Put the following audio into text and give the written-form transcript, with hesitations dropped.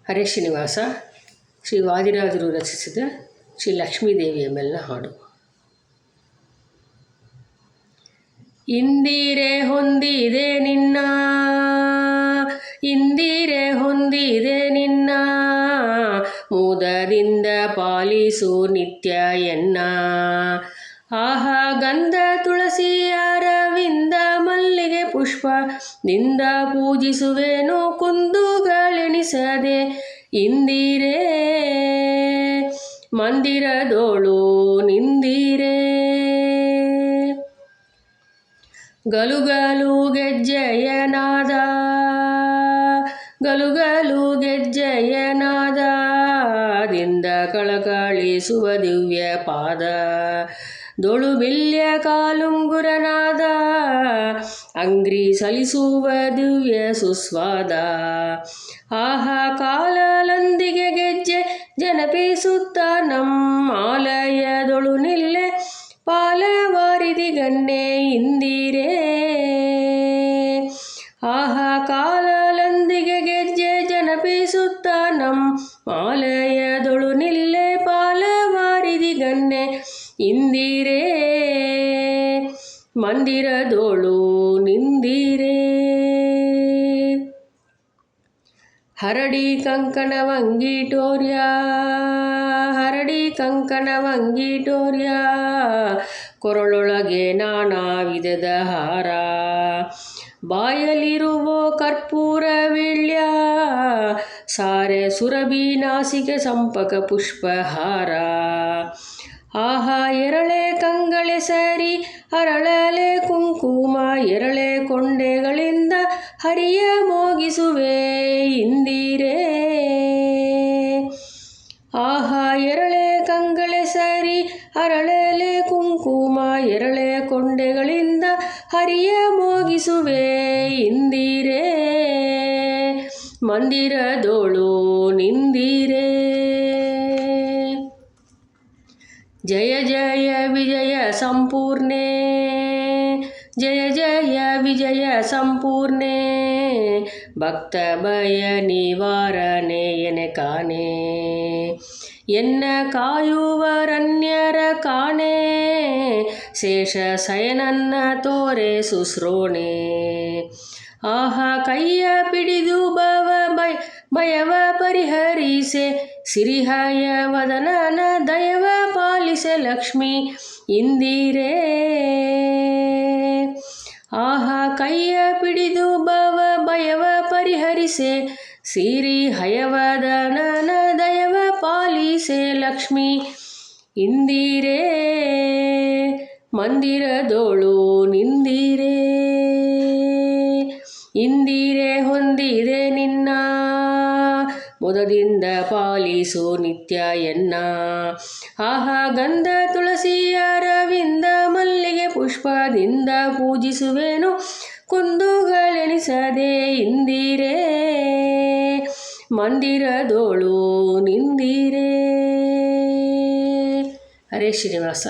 ಹರೇ ಶ್ರೀನಿವಾಸ ಶ್ರೀ ವಾದಿರಾಜರು ರಚಿಸಿದ ಶ್ರೀ ಲಕ್ಷ್ಮೀದೇವಿಯ ಮೇಲಿನ ಹಾಡು. ಇಂದಿರೆ ಹೊಂದಿದೆ ನಿನ್ನ, ಇಂದಿರೆ ಹೊಂದಿದೆ ನಿನ್ನ, ಮುದದಿಂದ ಪಾಲಿಸು ನಿತ್ಯ ಎನ್ನ. ಆಹಾ ಗಂಧ ತುಳಸಿ ಅರವಿಂದ ಮಲ್ಲಿಗೆ ಪುಷ್ಪದಿಂದ ಪೂಜಿಸುವೆನು ಕುಂದುಗಳೆಣಿಸದೆ. ಇಂದಿರೆ ಮಂದಿರದೋಳು ನಿಂದಿರೆ, ಗಲುಗಲು ಗೆಜ್ಜೆಯ ನಾದ, ಗಲುಗಲು ಗೆಜ್ಜೆಯ ನಾದದಿಂದ ಕಳಕಳಿಸುವ ದಿವ್ಯ ಪಾದ. ದೊಳುಬಿಲ್ಯ ಕಾಲುಂಗುರನಾದ ಅಂಗ್ರಿ ಸಲಿಸುವ ದಿವ್ಯ ಸುಸ್ವಾದ. ಆಹಾ ಕಾಲಲಂದಿಗೆ ಗೆಜ್ಜೆ ಜನಪಿಸುತ್ತ ನಮ್ಮಾಲಯದೊಳು ನಿಲ್ಲೆ ಪಾಲವಾರಿದಿ ಗಣ್ಣೆ. ಇಂದಿರೆ ಆಹಾ ಕಾಲಲಂದಿಗೆ ಗೆಜ್ಜೆ ಜನಪಿಸುತ್ತ ನಮ್ಮಾಲಯದೊಳು ನಿಲ್ಲೆ ಪಾಲವಾರಿದಿ ಗಣ್ಣೆ. ಇಂದಿರೆ ಮಂದಿರದೋಳು ನಿಂದಿರೆ, ಹರಡಿ ಕಂಕಣವಂಗಿಟೋರ್ಯ, ಹರಡಿ ಕಂಕಣವಂಗಿಟೋರ್ಯ, ಕೊರಳೊಳಗೆ ನಾನಾ ವಿಧದ ಹಾರ. ಬಾಯಲಿರುವೋ ಕರ್ಪೂರ ವೀಳ್ಯ, ಸಾರೆ ಸುರಭಿ ನಾಸಿಕೆ ಸಂಪಕ ಪುಷ್ಪಹಾರ. ಆಹಾ ಎರಳೆ ಕಂಗಳೆ ಸರಿ ಅರಳಲೆ ಕುಂಕುಮ, ಎರಳೆ ಕೊಂಡೆಗಳಿಂದ ಹರಿಯ ಮೋಗಿಸುವೆ. ಇಂದಿರೆ ಆಹಾ ಎರಳೆ ಕಂಗಳೆ ಸರಿ ಅರಳಲೆ ಕುಂಕುಮ, ಎರಳೆ ಕೊಂಡೆಗಳಿಂದ ಹರಿಯ ಮೋಗಿಸುವೆ. ಇಂದಿರೆ ಮಂದಿರದೋಳು ನಿಂದಿರೆ. ಜಯ ಜಯ ವಿಜಯ ಸಂಪೂರ್ಣೆ, ಜಯ ಜಯ ವಿಜಯ ಸಂಪೂರ್ಣೆ, ಭಕ್ತ ಭಯ ನಿವಾರಣೆ ಎನೆ ಕಾಣೆ. ಎನ್ನ ಕಾಯುವರನ್ಯರ ಕಾಣೆ, ಶೇಷ ಶಯನನ್ನ ತೋರೆ ಸುಶ್ರೋಣೆ. ಆಹಾ ಕೈಯ ಪಿಡಿದು ಭಯವ ಪರಿಹರಿಸೆ, ಸಿರಿಹಯ ವದನನ ದಯವ ಪಾಲಿಸೆ ಲಕ್ಷ್ಮಿ. ಇಂದಿರೆ ಆಹಾ ಕೈಯ ಪಿಡಿದು ಭಯವ ಪರಿಹರಿಸೆ, ಸಿರಿ ಹಯವದನನ ದಯವ ಪಾಲಿಸೆ ಲಕ್ಷ್ಮಿ. ಇಂದಿರೆ ಮಂದಿರದೋಳು ನಿಂದಿರೆ, ಇಂದಿರೆ ಹೊಂದಿದೆ ನಿನ್ನ, ಮುದದಿಂದ ಪಾಲಿಸು ನಿತ್ಯ ಎನ್ನ. ಆಹಾ ಗಂಧ ತುಳಸಿ ಅರವಿಂದ ಮಲ್ಲಿಗೆ ಪುಷ್ಪದಿಂದ ಪೂಜಿಸುವೆನು ಕುಂದುಗಳೆಣಿಸದೆ. ಇಂದಿರೆ ಮಂದಿರದೋಳು ನಿಂದಿರೆ. ಹರೇ ಶ್ರೀನಿವಾಸ.